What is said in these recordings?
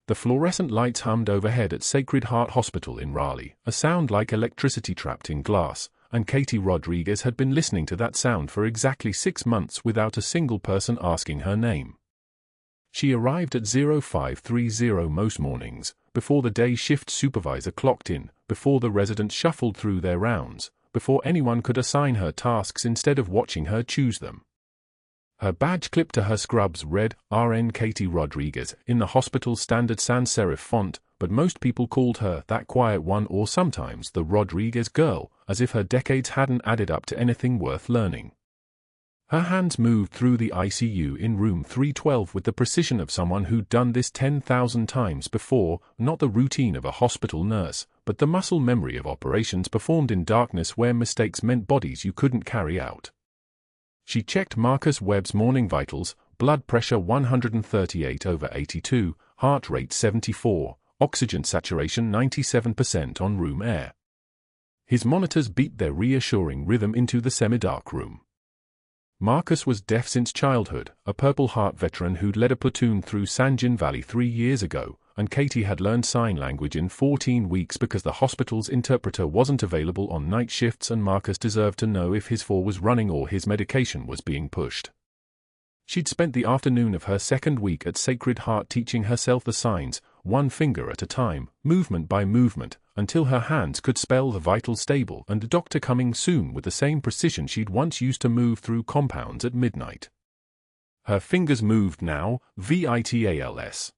The fluorescent lights hummed overhead at Sacred Heart Hospital in Raleigh, a sound like electricity trapped in glass, and Katie Rodriguez had been listening to that sound for exactly 6 months without a single person asking her name. She arrived at 0530 most mornings, before the day shift supervisor clocked in, before the residents shuffled through their rounds, before anyone could assign her tasks instead of watching her choose them. Her badge clipped to her scrubs read, RN Katie Rodriguez, in the hospital's standard sans serif font, but most people called her that quiet one or sometimes the Rodriguez girl, as if her decades hadn't added up to anything worth learning. Her hands moved through the ICU in room 312 with the precision of someone who'd done this 10,000 times before, not the routine of a hospital nurse, but the muscle memory of operations performed in darkness where mistakes meant bodies you couldn't carry out. She checked Marcus Webb's morning vitals, blood pressure 138/82, heart rate 74, oxygen saturation 97% on room air. His monitors beat their reassuring rhythm into the semi-dark room. Marcus was deaf since childhood, a Purple Heart veteran who'd led a platoon through Sanjin Valley 3 years ago, and Katie had learned sign language in 14 weeks because the hospital's interpreter wasn't available on night shifts, and Marcus deserved to know if his fall was running or his medication was being pushed. She'd spent the afternoon of her second week at Sacred Heart teaching herself the signs, one finger at a time, movement by movement, until her hands could spell the vital stable and a doctor coming soon with the same precision she'd once used to move through compounds at midnight. Her fingers moved now, vitals.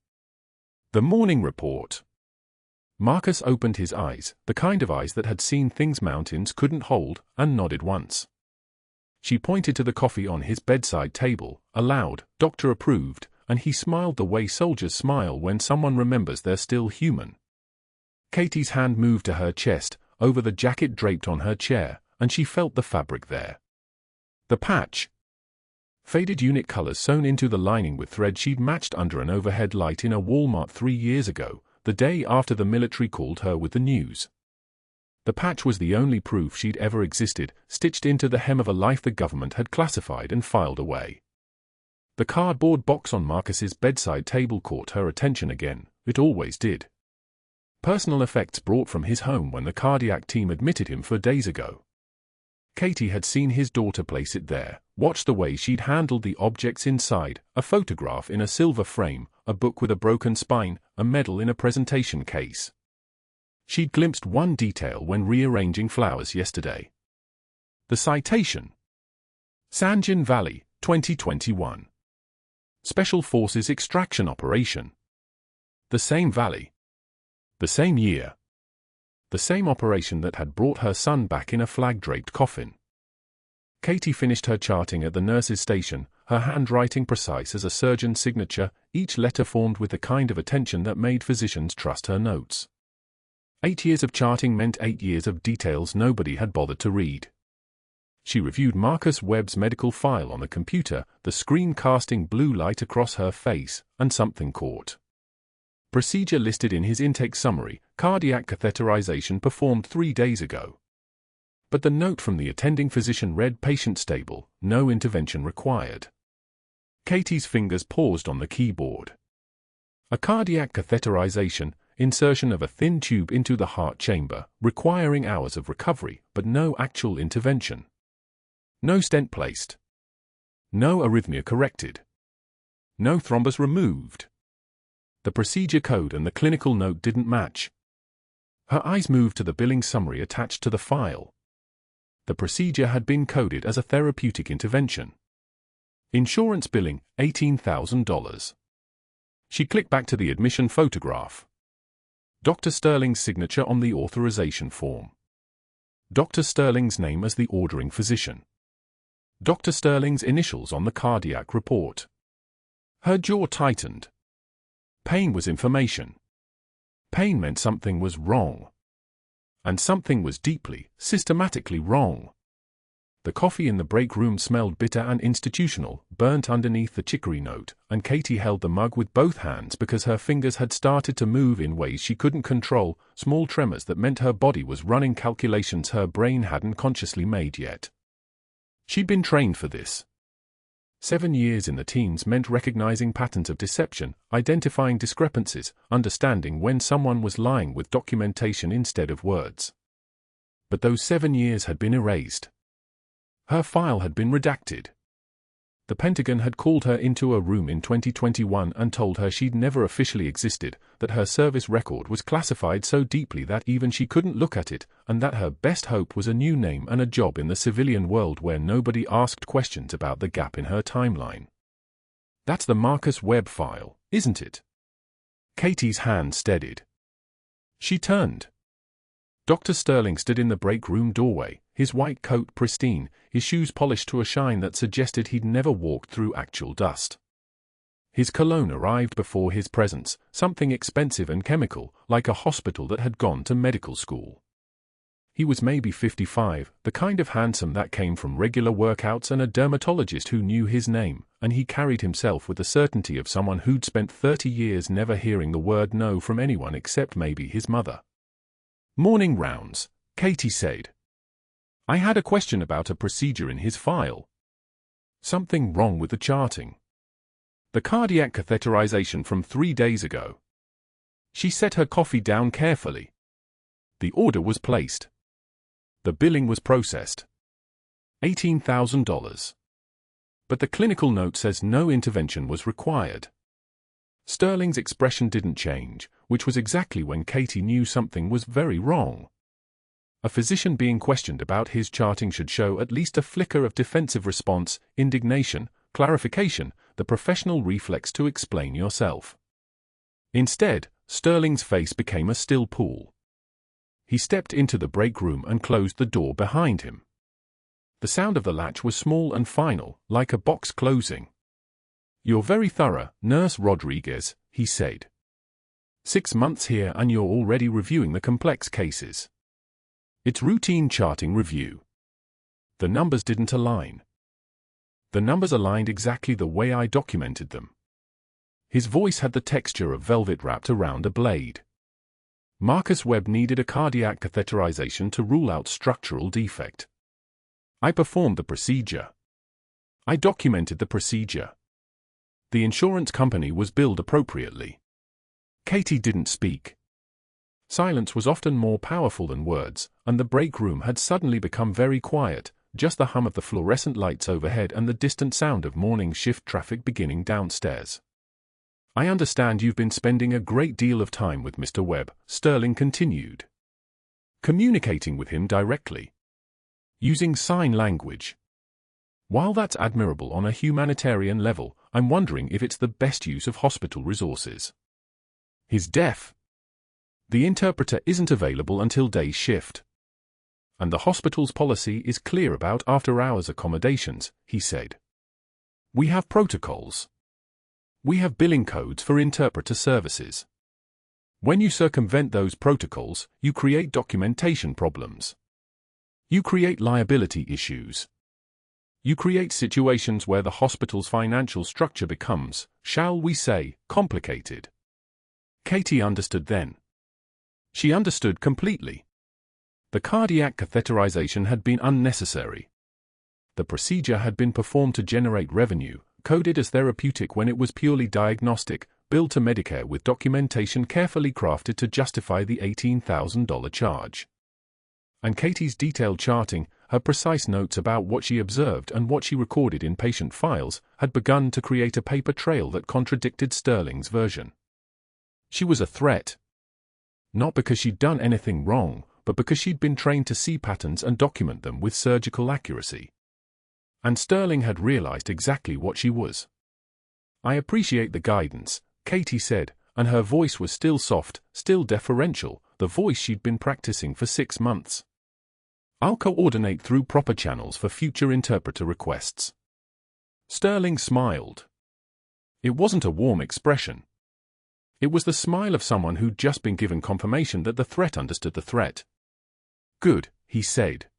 The morning report. Marcus opened his eyes, the kind of eyes that had seen things mountains couldn't hold, and nodded once. She pointed to the coffee on his bedside table, aloud, doctor approved, and he smiled the way soldiers smile when someone remembers they're still human. Katie's hand moved to her chest, over the jacket draped on her chair, and she felt the fabric there. The patch. Faded unit colors sewn into the lining with thread she'd matched under an overhead light in a Walmart 3 years ago, the day after the military called her with the news. The patch was the only proof she'd ever existed, stitched into the hem of a life the government had classified and filed away. The cardboard box on Marcus's bedside table caught her attention again. It always did. Personal effects brought from his home when the cardiac team admitted him 4 days ago. Katie had seen his daughter place it there, watched the way she'd handled the objects inside, a photograph in a silver frame, a book with a broken spine, a medal in a presentation case. She'd glimpsed one detail when rearranging flowers yesterday. The citation. Sanjin Valley, 2021. Special Forces Extraction Operation. The same valley. The same year. The same operation that had brought her son back in a flag-draped coffin. Katie finished her charting at the nurse's station, her handwriting precise as a surgeon's signature, each letter formed with the kind of attention that made physicians trust her notes. 8 years of charting meant 8 years of details nobody had bothered to read. She reviewed Marcus Webb's medical file on the computer, the screen casting blue light across her face, and something caught. Procedure listed in his intake summary, cardiac catheterization performed 3 days ago. But the note from the attending physician read patient stable, no intervention required. Katie's fingers paused on the keyboard. A cardiac catheterization, insertion of a thin tube into the heart chamber, requiring hours of recovery, but no actual intervention. No stent placed. No arrhythmia corrected. No thrombus removed. The procedure code and the clinical note didn't match. Her eyes moved to the billing summary attached to the file. The procedure had been coded as a therapeutic intervention. Insurance billing, $18,000. She clicked back to the admission photograph. Dr. Sterling's signature on the authorization form. Dr. Sterling's name as the ordering physician. Dr. Sterling's initials on the cardiac report. Her jaw tightened. Pain was information. Pain meant something was wrong. And something was deeply, systematically wrong. The coffee in the break room smelled bitter and institutional, burnt underneath the chicory note, and Katie held the mug with both hands because her fingers had started to move in ways she couldn't control, small tremors that meant her body was running calculations her brain hadn't consciously made yet. She'd been trained for this. 7 years in the teens meant recognizing patterns of deception, identifying discrepancies, understanding when someone was lying with documentation instead of words. But those 7 years had been erased. Her file had been redacted. The Pentagon had called her into a room in 2021 and told her she'd never officially existed, that her service record was classified so deeply that even she couldn't look at it, and that her best hope was a new name and a job in the civilian world where nobody asked questions about the gap in her timeline. That's the Marcus Webb file, isn't it? Katie's hand steadied. She turned. Dr. Sterling stood in the break room doorway, his white coat pristine, his shoes polished to a shine that suggested he'd never walked through actual dust. His cologne arrived before his presence, something expensive and chemical, like a hospital that had gone to medical school. He was maybe 55, the kind of handsome that came from regular workouts and a dermatologist who knew his name, and he carried himself with the certainty of someone who'd spent 30 years never hearing the word no from anyone except maybe his mother. "Morning rounds," Katie said. "I had a question about a procedure in his file. Something wrong with the charting. The cardiac catheterization from 3 days ago." She set her coffee down carefully. The order was placed. The billing was processed. $18,000. But the clinical note says no intervention was required. Sterling's expression didn't change, which was exactly when Katie knew something was very wrong. A physician being questioned about his charting should show at least a flicker of defensive response, indignation, clarification, the professional reflex to explain yourself. Instead, Sterling's face became a still pool. He stepped into the break room and closed the door behind him. The sound of the latch was small and final, like a box closing. "You're very thorough, Nurse Rodriguez," he said. 6 months here and you're already reviewing the complex cases. It's routine charting review. The numbers didn't align. The numbers aligned exactly the way I documented them. His voice had the texture of velvet wrapped around a blade. Marcus Webb needed a cardiac catheterization to rule out structural defect. I performed the procedure. I documented the procedure. The insurance company was billed appropriately. Katie didn't speak. Silence was often more powerful than words, and the break room had suddenly become very quiet, just the hum of the fluorescent lights overhead and the distant sound of morning shift traffic beginning downstairs. "I understand you've been spending a great deal of time with Mr. Webb," Sterling continued. "Communicating with him directly. Using sign language. While that's admirable on a humanitarian level, I'm wondering if it's the best use of hospital resources. He's deaf. The interpreter isn't available until day shift. And the hospital's policy is clear about after-hours accommodations," he said. "We have protocols. We have billing codes for interpreter services. When you circumvent those protocols, you create documentation problems. You create liability issues. You create situations where the hospital's financial structure becomes, shall we say, complicated." Katie understood then. She understood completely. The cardiac catheterization had been unnecessary. The procedure had been performed to generate revenue, coded as therapeutic when it was purely diagnostic, billed to Medicare with documentation carefully crafted to justify the $18,000 charge. And Katie's detailed charting, her precise notes about what she observed and what she recorded in patient files, had begun to create a paper trail that contradicted Sterling's version. She was a threat. Not because she'd done anything wrong, but because she'd been trained to see patterns and document them with surgical accuracy. And Sterling had realized exactly what she was. "I appreciate the guidance," Katie said, and her voice was still soft, still deferential, the voice she'd been practicing for 6 months. "I'll coordinate through proper channels for future interpreter requests." Sterling smiled. It wasn't a warm expression. It was the smile of someone who'd just been given confirmation that the threat understood the threat. "Good," he said.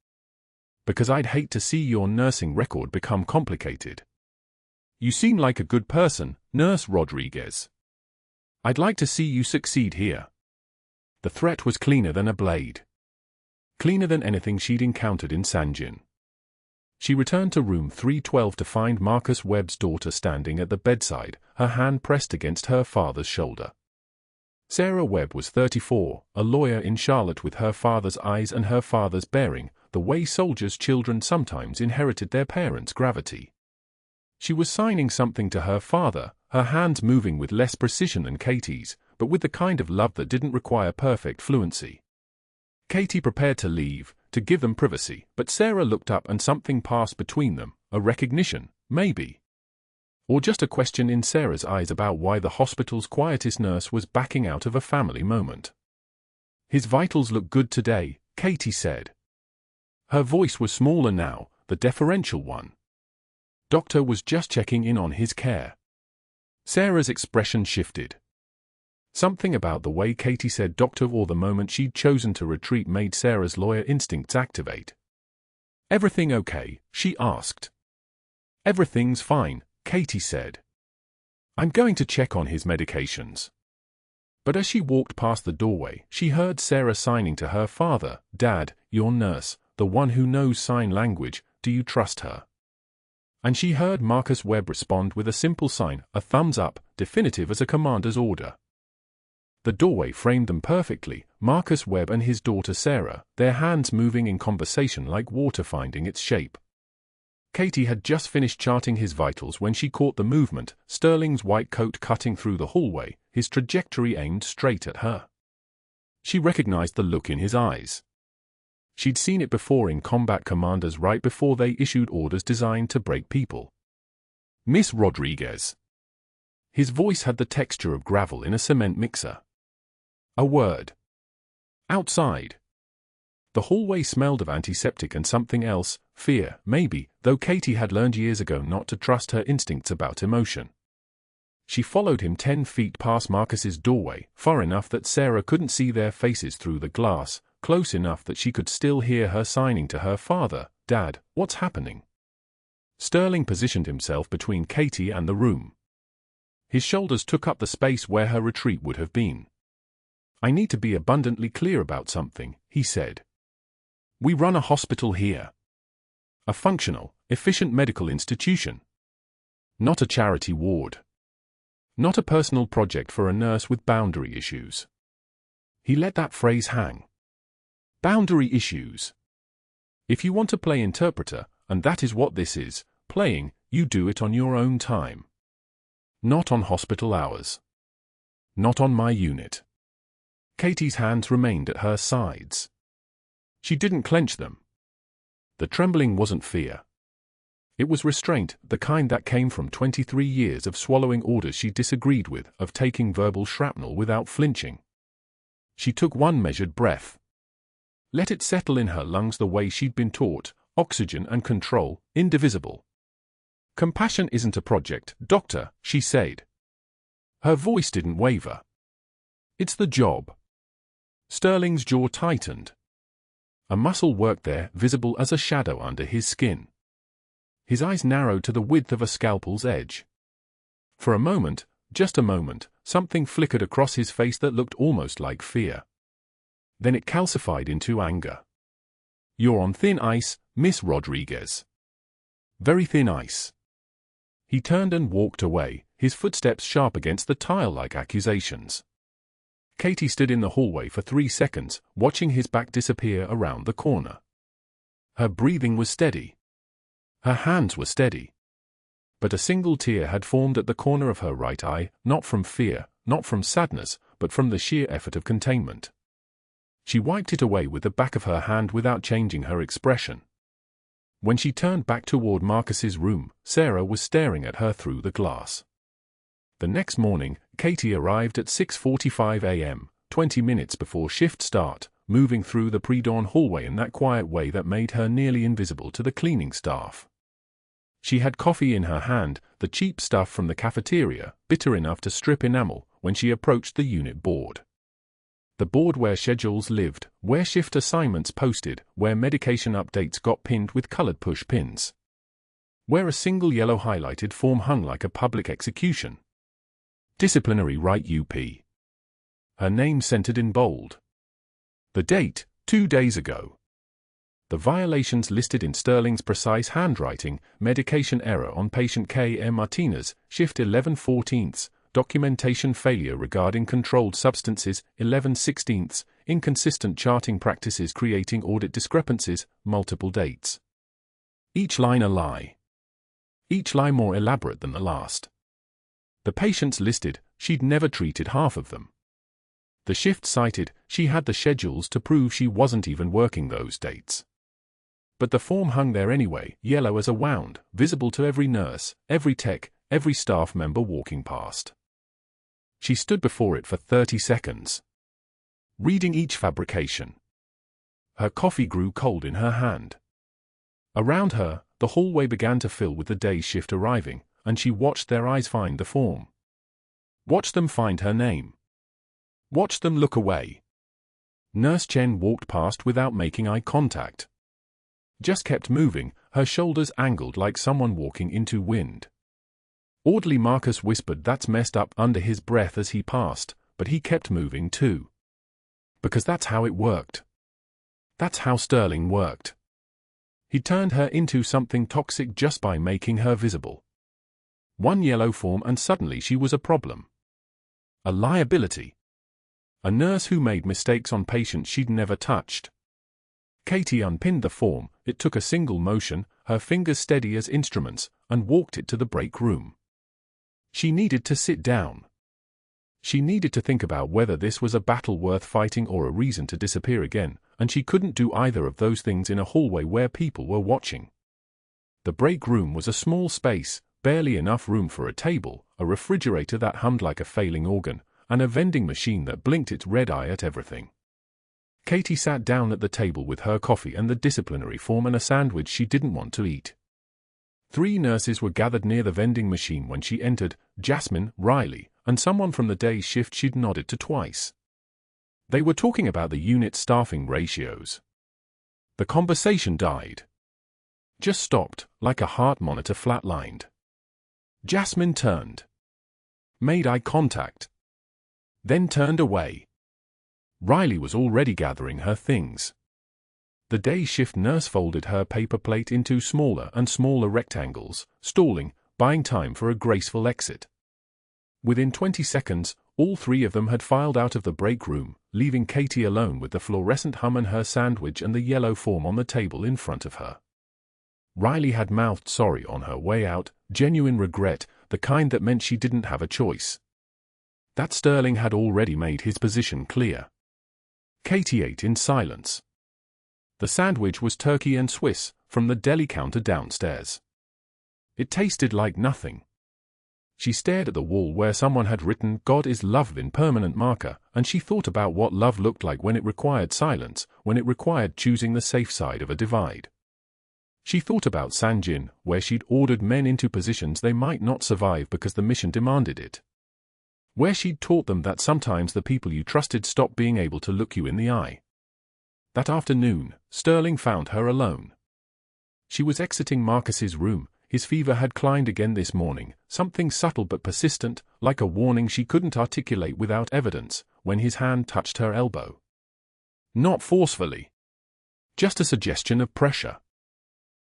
"Because I'd hate to see your nursing record become complicated. You seem like a good person, Nurse Rodriguez. I'd like to see you succeed here." The threat was cleaner than a blade. Cleaner than anything she'd encountered in Sanjin. She returned to room 312 to find Marcus Webb's daughter standing at the bedside, her hand pressed against her father's shoulder. Sarah Webb was 34, a lawyer in Charlotte with her father's eyes and her father's bearing, the way soldiers' children sometimes inherited their parents' gravity. She was signing something to her father, her hands moving with less precision than Katie's, but with the kind of love that didn't require perfect fluency. Katie prepared to leave, to give them privacy, but Sarah looked up and something passed between them, a recognition, maybe. Or just a question in Sarah's eyes about why the hospital's quietest nurse was backing out of a family moment. "His vitals look good today," Katie said. Her voice was smaller now, the deferential one. Doctor was just checking in on his care. Sarah's expression shifted. Something about the way Katie said doctor or the moment she'd chosen to retreat made Sarah's lawyer instincts activate. "Everything okay?" she asked. "Everything's fine," Katie said. "I'm going to check on his medications." But as she walked past the doorway, she heard Sarah signing to her father, "Dad, your nurse, the one who knows sign language, do you trust her?" And she heard Marcus Webb respond with a simple sign, a thumbs up, definitive as a commander's order. The doorway framed them perfectly, Marcus Webb and his daughter Sarah, their hands moving in conversation like water finding its shape. Katie had just finished charting his vitals when she caught the movement, Sterling's white coat cutting through the hallway, his trajectory aimed straight at her. She recognized the look in his eyes. She'd seen it before in combat commanders right before they issued orders designed to break people. "Miss Rodriguez." His voice had the texture of gravel in a cement mixer. "A word." Outside. The hallway smelled of antiseptic and something else, fear, maybe, though Katie had learned years ago not to trust her instincts about emotion. She followed him 10 feet past Marcus's doorway, far enough that Sarah couldn't see their faces through the glass, close enough that she could still hear her signing to her father, "Dad, what's happening?" Sterling positioned himself between Katie and the room. His shoulders took up the space where her retreat would have been. "I need to be abundantly clear about something," he said. "We run a hospital here. A functional, efficient medical institution. Not a charity ward. Not a personal project for a nurse with boundary issues." He let that phrase hang. Boundary issues. If you want to play interpreter, and that is what this is, playing, you do it on your own time. Not on hospital hours. Not on my unit. Katie's hands remained at her sides. She didn't clench them. The trembling wasn't fear. It was restraint, the kind that came from 23 years of swallowing orders she disagreed with, of taking verbal shrapnel without flinching. She took one measured breath. Let it settle in her lungs the way she'd been taught, oxygen and control, indivisible. "Compassion isn't a project, doctor," she said. Her voice didn't waver. "It's the job." Sterling's jaw tightened. A muscle worked there, visible as a shadow under his skin. His eyes narrowed to the width of a scalpel's edge. For a moment, just a moment, something flickered across his face that looked almost like fear. Then it calcified into anger. "You're on thin ice, Miss Rodriguez. Very thin ice." He turned and walked away, his footsteps sharp against the tile like accusations. Katie stood in the hallway for 3 seconds, watching his back disappear around the corner. Her breathing was steady. Her hands were steady. But a single tear had formed at the corner of her right eye, not from fear, not from sadness, but from the sheer effort of containment. She wiped it away with the back of her hand without changing her expression. When she turned back toward Marcus's room, Sarah was staring at her through the glass. The next morning, Katie arrived at 6:45 a.m., 20 minutes before shift start, moving through the pre-dawn hallway in that quiet way that made her nearly invisible to the cleaning staff. She had coffee in her hand, the cheap stuff from the cafeteria, bitter enough to strip enamel, when she approached the unit board. The board where schedules lived, where shift assignments posted, where medication updates got pinned with colored push pins. Where a single yellow highlighted form hung like a public execution. Disciplinary right UP. Her name centered in bold. The date, 2 days ago. The violations listed in Sterling's precise handwriting: medication error on patient K.M. Martinez, shift 11/14, documentation failure regarding controlled substances 11/16, inconsistent charting practices creating audit discrepancies, multiple dates. Each line a lie. Each lie more elaborate than the last. The patients listed, she'd never treated half of them. The shift cited, she had the schedules to prove she wasn't even working those dates. But the form hung there anyway, yellow as a wound, visible to every nurse, every tech, every staff member walking past. She stood before it for 30 seconds, reading each fabrication. Her coffee grew cold in her hand. Around her, the hallway began to fill with the day shift arriving, and she watched their eyes find the form. Watched them find her name. Watched them look away. Nurse Chen walked past without making eye contact. Just kept moving, her shoulders angled like someone walking into wind. Orderly Marcus whispered "That's messed up" under his breath as he passed, but he kept moving too. Because that's how it worked. That's how Sterling worked. He turned her into something toxic just by making her visible. One yellow form and suddenly she was a problem. A liability. A nurse who made mistakes on patients she'd never touched. Katie unpinned the form. It took a single motion, her fingers steady as instruments, and walked it to the break room. She needed to sit down. She needed to think about whether this was a battle worth fighting or a reason to disappear again, and she couldn't do either of those things in a hallway where people were watching. The break room was a small space, barely enough room for a table, a refrigerator that hummed like a failing organ, and a vending machine that blinked its red eye at everything. Katie sat down at the table with her coffee and the disciplinary form and a sandwich she didn't want to eat. 3 nurses were gathered near the vending machine when she entered: Jasmine, Riley, and someone from the day shift she'd nodded to twice. They were talking about the unit staffing ratios. The conversation died. Just stopped, like a heart monitor flatlined. Jasmine turned. Made eye contact. Then turned away. Riley was already gathering her things. The day shift nurse folded her paper plate into smaller and smaller rectangles, stalling, buying time for a graceful exit. Within 20 seconds, all 3 of them had filed out of the break room, leaving Katie alone with the fluorescent hum and her sandwich and the yellow form on the table in front of her. Riley had mouthed sorry on her way out, genuine regret, the kind that meant she didn't have a choice. That Sterling had already made his position clear. Katie ate in silence. The sandwich was turkey and Swiss, from the deli counter downstairs. It tasted like nothing. She stared at the wall where someone had written "God is love" in permanent marker, and she thought about what love looked like when it required silence, when it required choosing the safe side of a divide. She thought about Sanjin, where she'd ordered men into positions they might not survive because the mission demanded it. Where she'd taught them that sometimes the people you trusted stopped being able to look you in the eye. That afternoon, Sterling found her alone. She was exiting Marcus's room. His fever had climbed again this morning, something subtle but persistent, like a warning she couldn't articulate without evidence, when his hand touched her elbow. Not forcefully. Just a suggestion of pressure.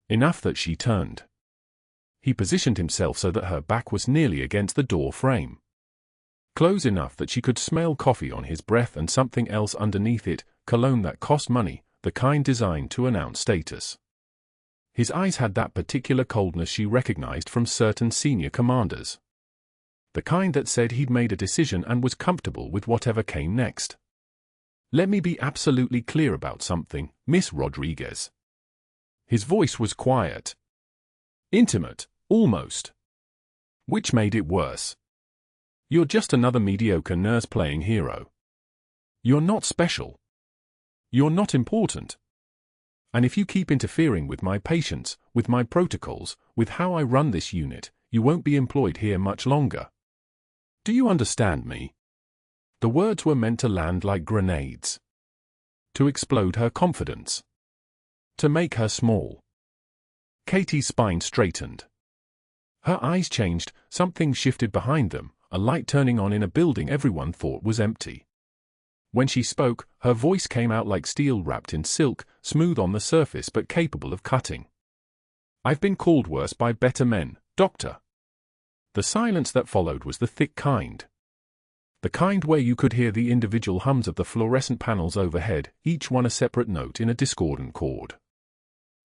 Enough that she turned. He positioned himself so that her back was nearly against the door frame. Close enough that she could smell coffee on his breath and something else underneath it, cologne that cost money, the kind designed to announce status. His eyes had that particular coldness she recognized from certain senior commanders. The kind that said he'd made a decision and was comfortable with whatever came next. "Let me be absolutely clear about something, Miss Rodriguez." His voice was quiet. Intimate, almost. Which made it worse. "You're just another mediocre nurse playing hero. You're not special. You're not important. And if you keep interfering with my patients, with my protocols, with how I run this unit, you won't be employed here much longer. Do you understand me?" The words were meant to land like grenades. To explode her confidence. To make her small. Katie's spine straightened. Her eyes changed, something shifted behind them, a light turning on in a building everyone thought was empty. When she spoke, her voice came out like steel wrapped in silk, smooth on the surface but capable of cutting. "I've been called worse by better men, Doctor." The silence that followed was the thick kind. The kind where you could hear the individual hums of the fluorescent panels overhead, each one a separate note in a discordant chord.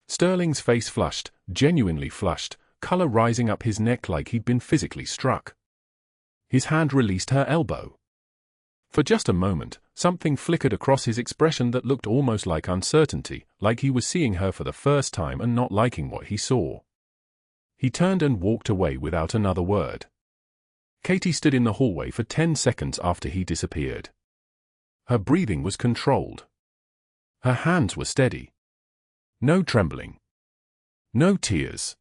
Sterling's face flushed, genuinely flushed, color rising up his neck like he'd been physically struck. His hand released her elbow. For just a moment, something flickered across his expression that looked almost like uncertainty, like he was seeing her for the first time and not liking what he saw. He turned and walked away without another word. Katie stood in the hallway for 10 seconds after he disappeared. Her breathing was controlled. Her hands were steady. No trembling. No tears.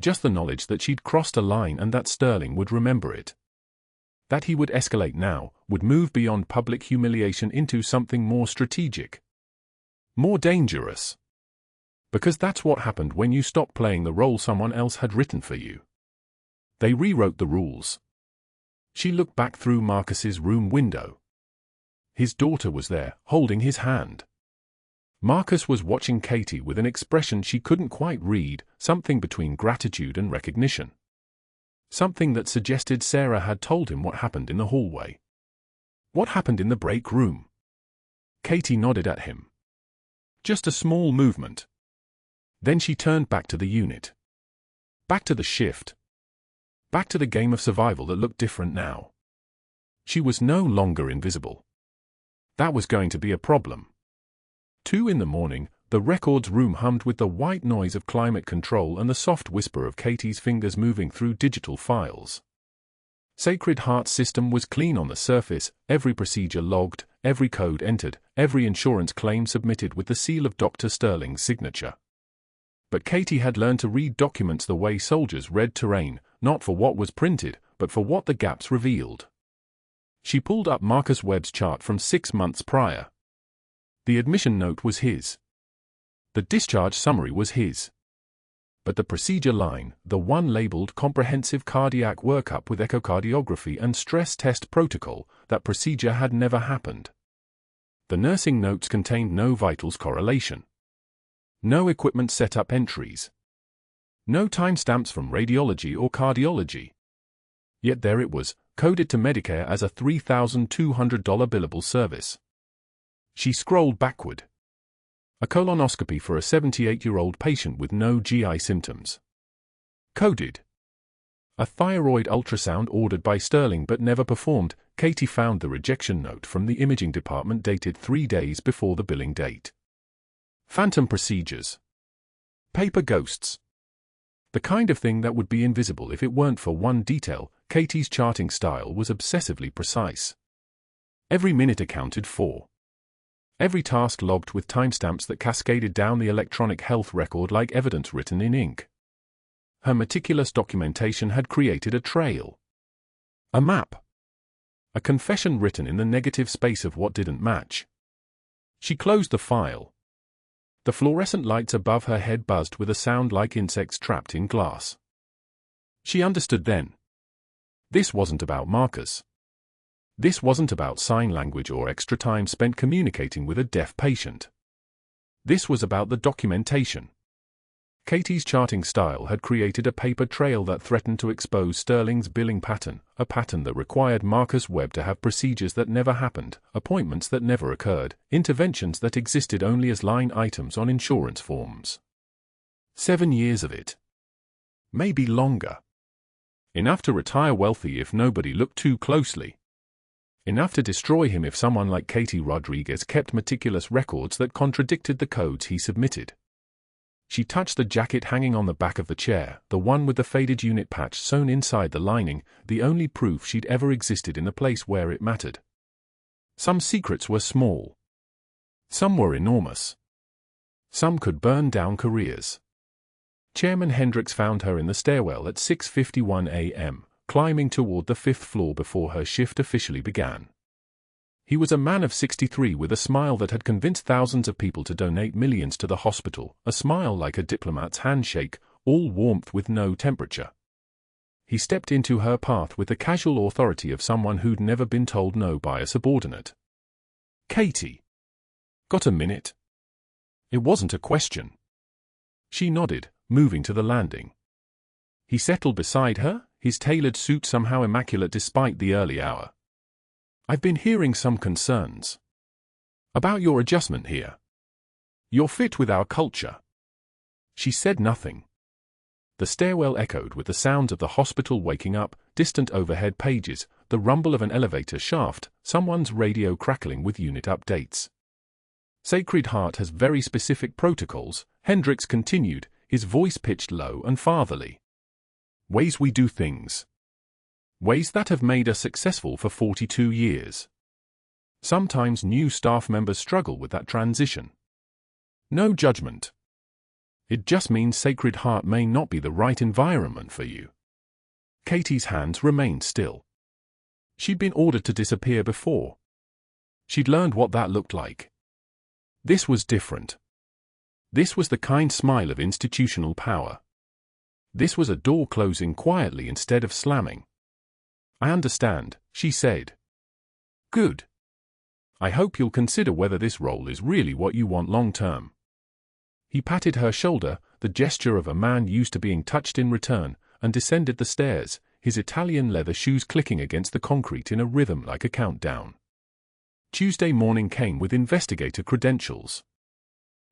Just the knowledge that she'd crossed a line and that Sterling would remember it. That he would escalate now, would move beyond public humiliation into something more strategic. More dangerous. Because that's what happened when you stopped playing the role someone else had written for you. They rewrote the rules. She looked back through Marcus's room window. His daughter was there, holding his hand. Marcus was watching Katie with an expression she couldn't quite read, something between gratitude and recognition. Something that suggested Sarah had told him what happened in the hallway. What happened in the break room? Katie nodded at him. Just a small movement. Then she turned back to the unit. Back to the shift. Back to the game of survival that looked different now. She was no longer invisible. That was going to be a problem. 2 in the morning, the records room hummed with the white noise of climate control and the soft whisper of Katie's fingers moving through digital files. Sacred Heart's system was clean on the surface, every procedure logged, every code entered, every insurance claim submitted with the seal of Dr. Sterling's signature. But Katie had learned to read documents the way soldiers read terrain, not for what was printed, but for what the gaps revealed. She pulled up Marcus Webb's chart from 6 months prior. The admission note was his. The discharge summary was his. But the procedure line, the one labeled Comprehensive Cardiac Workup with Echocardiography and Stress Test Protocol, that procedure had never happened. The nursing notes contained no vitals correlation. No equipment setup entries. No timestamps from radiology or cardiology. Yet there it was, coded to Medicare as a $3,200 billable service. She scrolled backward. A colonoscopy for a 78-year-old patient with no GI symptoms. Coded. A thyroid ultrasound ordered by Sterling but never performed. Katie found the rejection note from the imaging department dated 3 days before the billing date. Phantom procedures. Paper ghosts. The kind of thing that would be invisible if it weren't for one detail. Katie's charting style was obsessively precise. Every minute accounted for. Every task logged with timestamps that cascaded down the electronic health record like evidence written in ink. Her meticulous documentation had created a trail. A map. A confession written in the negative space of what didn't match. She closed the file. The fluorescent lights above her head buzzed with a sound like insects trapped in glass. She understood then. This wasn't about Marcus. This wasn't about sign language or extra time spent communicating with a deaf patient. This was about the documentation. Katie's charting style had created a paper trail that threatened to expose Sterling's billing pattern, a pattern that required Marcus Webb to have procedures that never happened, appointments that never occurred, interventions that existed only as line items on insurance forms. 7 years of it. Maybe longer. Enough to retire wealthy if nobody looked too closely. Enough to destroy him if someone like Katie Rodriguez kept meticulous records that contradicted the codes he submitted. She touched the jacket hanging on the back of the chair, the one with the faded unit patch sewn inside the lining, the only proof she'd ever existed in the place where it mattered. Some secrets were small. Some were enormous. Some could burn down careers. Chairman Hendricks found her in the stairwell at 6:51 a.m., climbing toward the 5th floor before her shift officially began. He was a man of 63 with a smile that had convinced thousands of people to donate millions to the hospital, a smile like a diplomat's handshake, all warmth with no temperature. He stepped into her path with the casual authority of someone who'd never been told no by a subordinate. Katie. Got a minute? It wasn't a question. She nodded, moving to the landing. He settled beside her, his tailored suit somehow immaculate despite the early hour. I've been hearing some concerns about your adjustment here. Your fit with our culture. She said nothing. The stairwell echoed with the sounds of the hospital waking up, distant overhead pages, the rumble of an elevator shaft, someone's radio crackling with unit updates. Sacred Heart has very specific protocols, Hendricks continued, his voice pitched low and fatherly. Ways we do things. Ways that have made us successful for 42 years. Sometimes new staff members struggle with that transition. No judgment. It just means Sacred Heart may not be the right environment for you. Katie's hands remained still. She'd been ordered to disappear before. She'd learned what that looked like. This was different. This was the kind smile of institutional power. This was a door closing quietly instead of slamming. I understand, she said. Good. I hope you'll consider whether this role is really what you want long term. He patted her shoulder, the gesture of a man used to being touched in return, and descended the stairs, his Italian leather shoes clicking against the concrete in a rhythm like a countdown. Tuesday morning came with investigator credentials.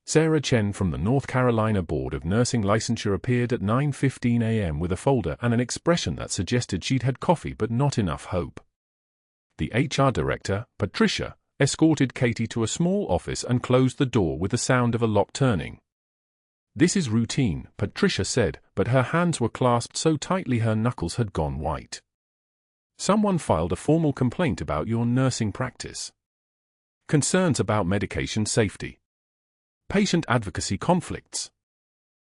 Sarah Chen from the North Carolina Board of Nursing Licensure appeared at 9:15 a.m. with a folder and an expression that suggested she'd had coffee but not enough hope. The HR director, Patricia, escorted Katie to a small office and closed the door with the sound of a lock turning. This is routine, Patricia said, but her hands were clasped so tightly her knuckles had gone white. Someone filed a formal complaint about your nursing practice. Concerns about medication safety. Patient advocacy conflicts.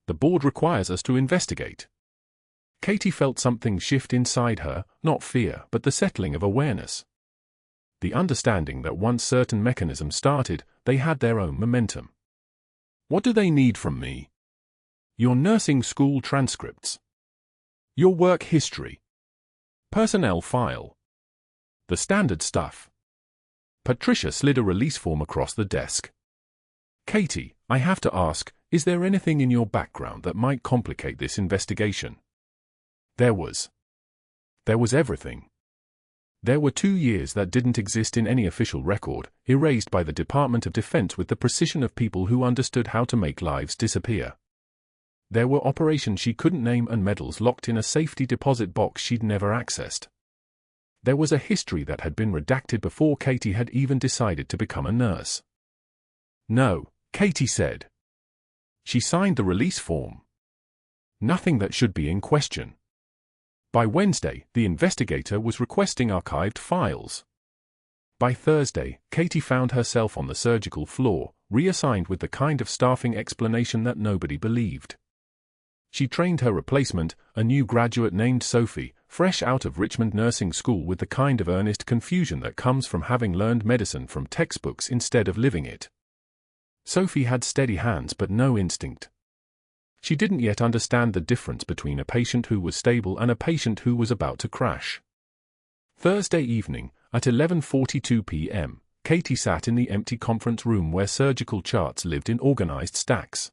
The board requires us to investigate. Katie felt something shift inside her, not fear, but the settling of awareness. The understanding that once certain mechanisms started, they had their own momentum. What do they need from me? Your nursing school transcripts. Your work history. Personnel file. The standard stuff. Patricia slid a release form across the desk. Katie, I have to ask, is there anything in your background that might complicate this investigation? There was everything. There were 2 years that didn't exist in any official record, erased by the Department of Defense with the precision of people who understood how to make lives disappear. There were operations she couldn't name and medals locked in a safety deposit box she'd never accessed. There was a history that had been redacted before Katie had even decided to become a nurse. No, Katie said. She signed the release form. Nothing that should be in question. By Wednesday, the investigator was requesting archived files. By Thursday, Katie found herself on the surgical floor, reassigned with the kind of staffing explanation that nobody believed. She trained her replacement, a new graduate named Sophie, fresh out of Richmond Nursing School with the kind of earnest confusion that comes from having learned medicine from textbooks instead of living it. Sophie had steady hands but no instinct. She didn't yet understand the difference between a patient who was stable and a patient who was about to crash. Thursday evening, at 11:42 p.m., Katie sat in the empty conference room where surgical charts lived in organized stacks.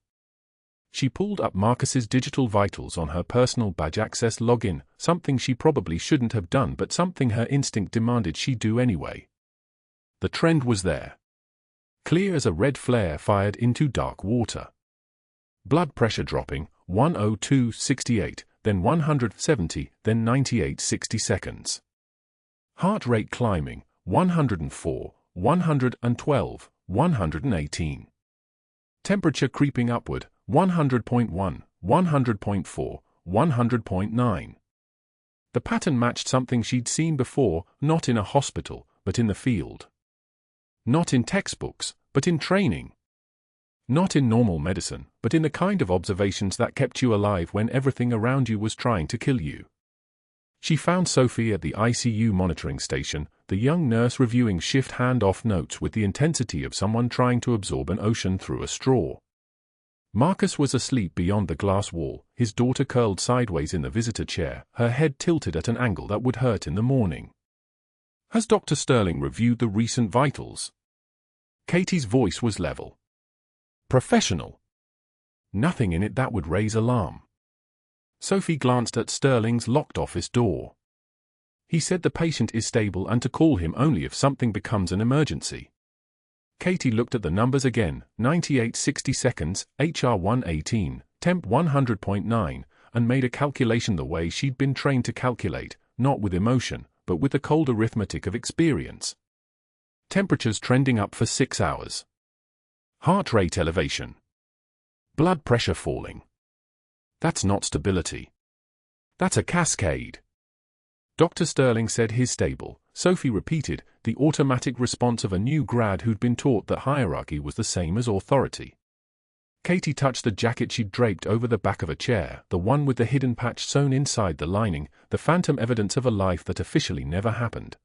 She pulled up Marcus's digital vitals on her personal badge access login, something she probably shouldn't have done but something her instinct demanded she do anyway. The trend was there. Clear as a red flare fired into dark water. Blood pressure dropping, 102/68, then 170, then 98/60 seconds. Heart rate climbing, 104, 112, 118. Temperature creeping upward, 100.1, 100.4, 100.9. The pattern matched something she'd seen before, not in a hospital, but in the field. Not in textbooks, but in training. Not in normal medicine, but in the kind of observations that kept you alive when everything around you was trying to kill you. She found Sophie at the ICU monitoring station, the young nurse reviewing shift handoff notes with the intensity of someone trying to absorb an ocean through a straw. Marcus was asleep beyond the glass wall, his daughter curled sideways in the visitor chair, her head tilted at an angle that would hurt in the morning. Has Dr. Sterling reviewed the recent vitals? Katie's voice was level. Professional. Nothing in it that would raise alarm. Sophie glanced at Sterling's locked office door. He said the patient is stable and to call him only if something becomes an emergency. Katie looked at the numbers again, 98:60 seconds, HR 118, temp 100.9, and made a calculation the way she'd been trained to calculate, not with emotion, but with the cold arithmetic of experience. Temperatures trending up for 6 hours. Heart rate elevation. Blood pressure falling. That's not stability. That's a cascade. Dr. Sterling said he's stable. Sophie repeated, the automatic response of a new grad who'd been taught that hierarchy was the same as authority. Katie touched the jacket she'd draped over the back of a chair, the one with the hidden patch sewn inside the lining, the phantom evidence of a life that officially never happened.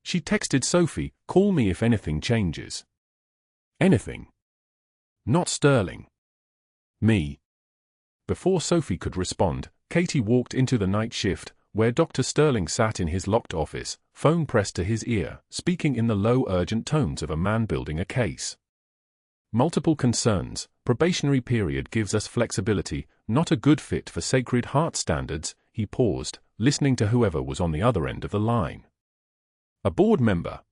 She texted Sophie, call me if anything changes. Anything. Not Sterling. Me. Before Sophie could respond, Katie walked into the night shift, where Dr. Sterling sat in his locked office, phone pressed to his ear, speaking in the low urgent tones of a man building a case. Multiple concerns, probationary period gives us flexibility, not a good fit for Sacred Heart standards. He paused, listening to whoever was on the other end of the line. A board member.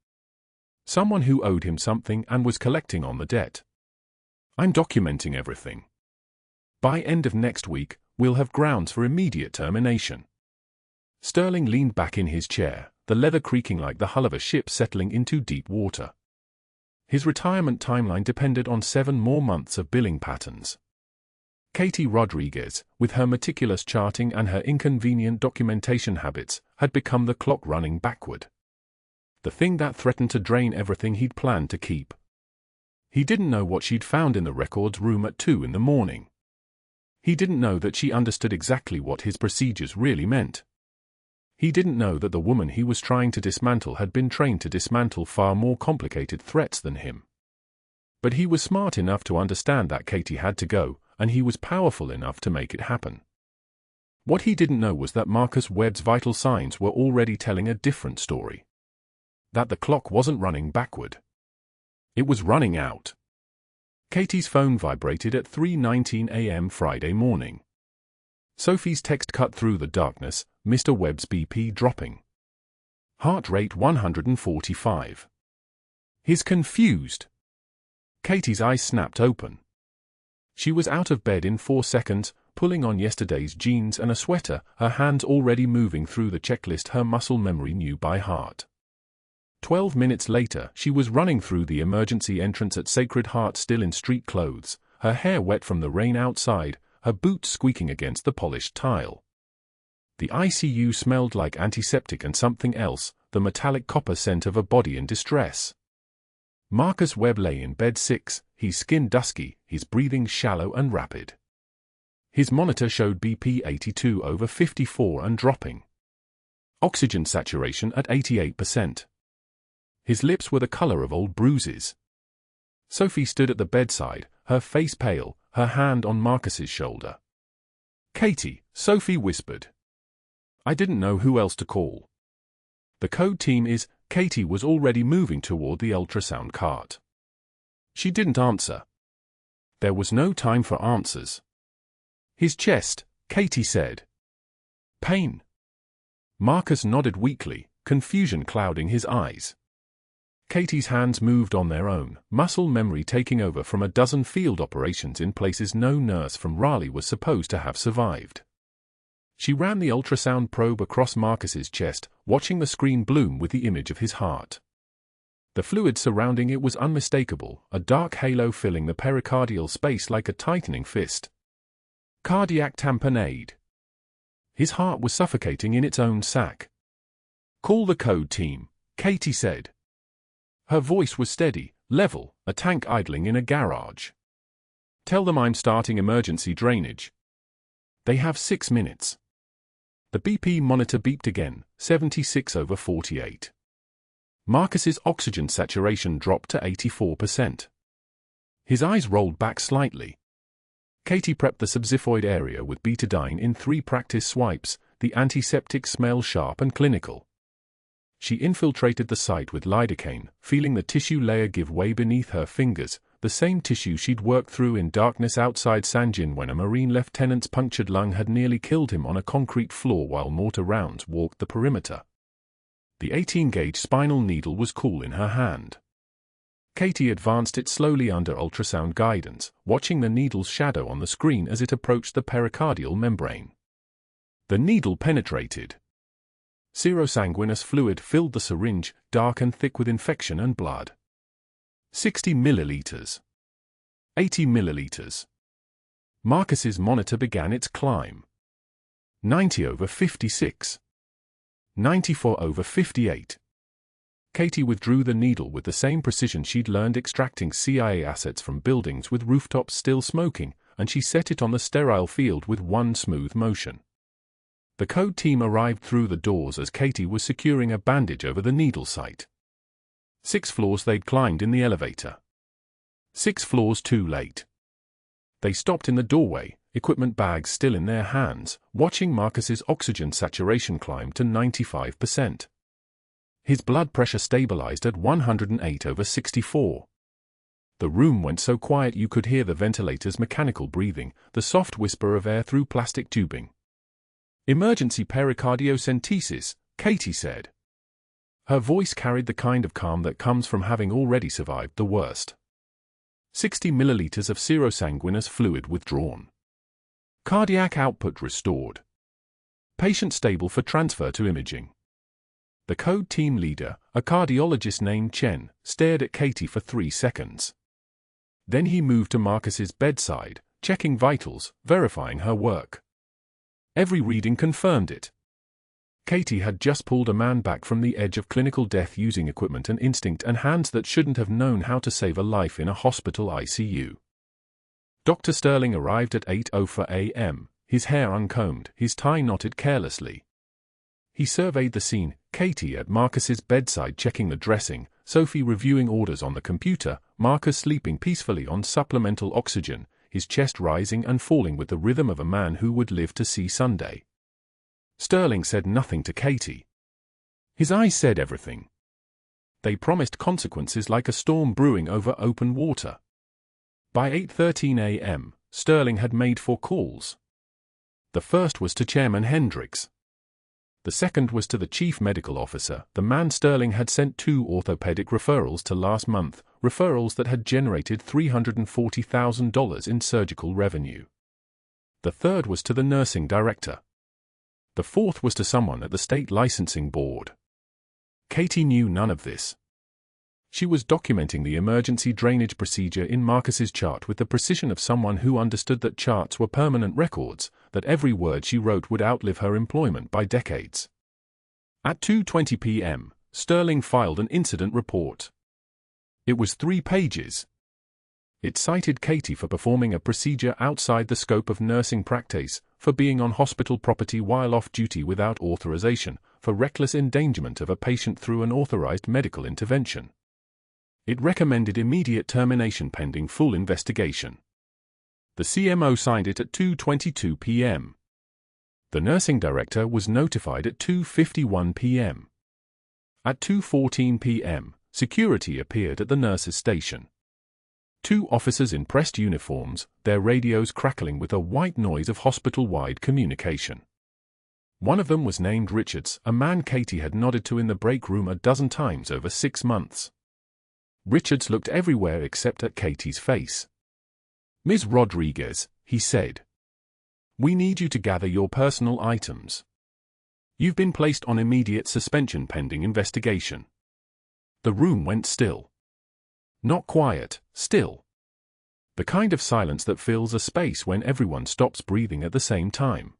Someone who owed him something and was collecting on the debt. I'm documenting everything. By end of next week, we'll have grounds for immediate termination. Sterling leaned back in his chair, the leather creaking like the hull of a ship settling into deep water. His retirement timeline depended on 7 more months of billing patterns. Katie Rodriguez, with her meticulous charting and her inconvenient documentation habits, had become the clock running backward. The thing that threatened to drain everything he'd planned to keep. He didn't know what she'd found in the records room at 2 in the morning. He didn't know that she understood exactly what his procedures really meant. He didn't know that the woman he was trying to dismantle had been trained to dismantle far more complicated threats than him. But he was smart enough to understand that Katie had to go, and he was powerful enough to make it happen. What he didn't know was that Marcus Webb's vital signs were already telling a different story. That the clock wasn't running backward. It was running out. Katie's phone vibrated at 3:19 a.m. Friday morning. Sophie's text cut through the darkness, Mr. Webb's BP dropping. Heart rate 145. He's confused. Katie's eyes snapped open. She was out of bed in 4 seconds, pulling on yesterday's jeans and a sweater, her hands already moving through the checklist her muscle memory knew by heart. 12 minutes later, she was running through the emergency entrance at Sacred Heart still in street clothes, her hair wet from the rain outside, her boots squeaking against the polished tile. The ICU smelled like antiseptic and something else, the metallic copper scent of a body in distress. Marcus Webb lay in bed 6, his skin dusky, his breathing shallow and rapid. His monitor showed BP 82/54 and dropping. Oxygen saturation at 88%. His lips were the color of old bruises. Sophie stood at the bedside, her face pale, her hand on Marcus's shoulder. Katie, Sophie whispered. I didn't know who else to call. The code team is. Katie was already moving toward the ultrasound cart. She didn't answer. There was no time for answers. His chest, Katie said. Pain. Marcus nodded weakly, confusion clouding his eyes. Katie's hands moved on their own, muscle memory taking over from a dozen field operations in places no nurse from Raleigh was supposed to have survived. She ran the ultrasound probe across Marcus's chest, watching the screen bloom with the image of his heart. The fluid surrounding it was unmistakable, a dark halo filling the pericardial space like a tightening fist. Cardiac tamponade. His heart was suffocating in its own sac. Call the code team, Katie said. Her voice was steady, level, a tank idling in a garage. Tell them I'm starting emergency drainage. They have 6 minutes. The BP monitor beeped again, 76/48. Marcus's oxygen saturation dropped to 84%. His eyes rolled back slightly. Katie prepped the subxiphoid area with betadine in 3 practice swipes, the antiseptic smell sharp and clinical. She infiltrated the site with lidocaine, feeling the tissue layer give way beneath her fingers, the same tissue she'd worked through in darkness outside Sanjin when a Marine lieutenant's punctured lung had nearly killed him on a concrete floor while mortar rounds walked the perimeter. The 18-gauge spinal needle was cool in her hand. Katie advanced it slowly under ultrasound guidance, watching the needle's shadow on the screen as it approached the pericardial membrane. The needle penetrated. Serosanguinous fluid filled the syringe, dark and thick with infection and blood. 60 milliliters. 80 milliliters. Marcus's monitor began its climb. 90/56. 94/58. Katie withdrew the needle with the same precision she'd learned extracting CIA assets from buildings with rooftops still smoking, and she set it on the sterile field with one smooth motion. The code team arrived through the doors as Katie was securing a bandage over the needle site. 6 floors they'd climbed in the elevator. 6 floors too late. They stopped in the doorway, equipment bags still in their hands, watching Marcus's oxygen saturation climb to 95%. His blood pressure stabilized at 108/64. The room went so quiet you could hear the ventilator's mechanical breathing, the soft whisper of air through plastic tubing. "Emergency pericardiocentesis," Katie said. Her voice carried the kind of calm that comes from having already survived the worst. 60 milliliters of serosanguinous fluid withdrawn. Cardiac output restored. Patient stable for transfer to imaging. The code team leader, a cardiologist named Chen, stared at Katie for 3 seconds. Then he moved to Marcus's bedside, checking vitals, verifying her work. Every reading confirmed it. Katie had just pulled a man back from the edge of clinical death using equipment and instinct and hands that shouldn't have known how to save a life in a hospital ICU. Dr. Sterling arrived at 8:04 a.m., his hair uncombed, his tie knotted carelessly. He surveyed the scene, Katie at Marcus's bedside checking the dressing, Sophie reviewing orders on the computer, Marcus sleeping peacefully on supplemental oxygen, his chest rising and falling with the rhythm of a man who would live to see Sunday. Sterling said nothing to Katie. His eyes said everything. They promised consequences like a storm brewing over open water. By 8:13 a.m., Sterling had made 4 calls. The first was to Chairman Hendricks. The second was to the chief medical officer, the man Sterling had sent 2 orthopedic referrals to last month, referrals that had generated $340,000 in surgical revenue. The third was to the nursing director. The fourth was to someone at the state licensing board. Katie knew none of this. She was documenting the emergency drainage procedure in Marcus's chart with the precision of someone who understood that charts were permanent records, that every word she wrote would outlive her employment by decades. At 2:20 p.m., Sterling filed an incident report. It was 3 pages. It cited Katie for performing a procedure outside the scope of nursing practice, for being on hospital property while off duty without authorization, for reckless endangerment of a patient through an authorized medical intervention. It recommended immediate termination pending full investigation. The CMO signed it at 2:22 p.m. The nursing director was notified at 2:51 p.m. At 2:14 p.m., security appeared at the nurse's station. 2 officers in pressed uniforms, their radios crackling with a white noise of hospital-wide communication. One of them was named Richards, a man Katie had nodded to in the break room a dozen times over 6 months. Richards looked everywhere except at Katie's face. "Ms. Rodriguez," he said. "We need you to gather your personal items. You've been placed on immediate suspension pending investigation." The room went still. Not quiet, still. The kind of silence that fills a space when everyone stops breathing at the same time.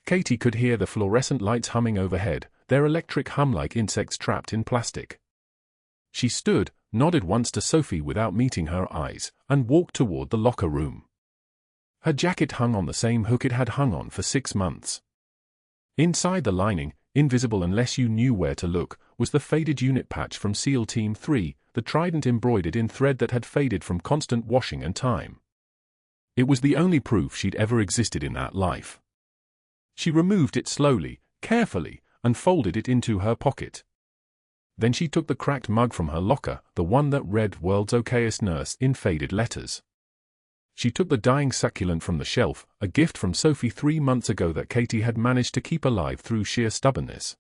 Katie could hear the fluorescent lights humming overhead, their electric hum like insects trapped in plastic. She stood, nodded once to Sophie without meeting her eyes, and walked toward the locker room. Her jacket hung on the same hook it had hung on for 6 months. Inside the lining, invisible unless you knew where to look, was the faded unit patch from SEAL Team 3, the trident embroidered in thread that had faded from constant washing and time. It was the only proof she'd ever existed in that life. She removed it slowly, carefully, and folded it into her pocket. Then she took the cracked mug from her locker, the one that read "World's Okayest Nurse" in faded letters. She took the dying succulent from the shelf, a gift from Sophie 3 months ago that Katie had managed to keep alive through sheer stubbornness.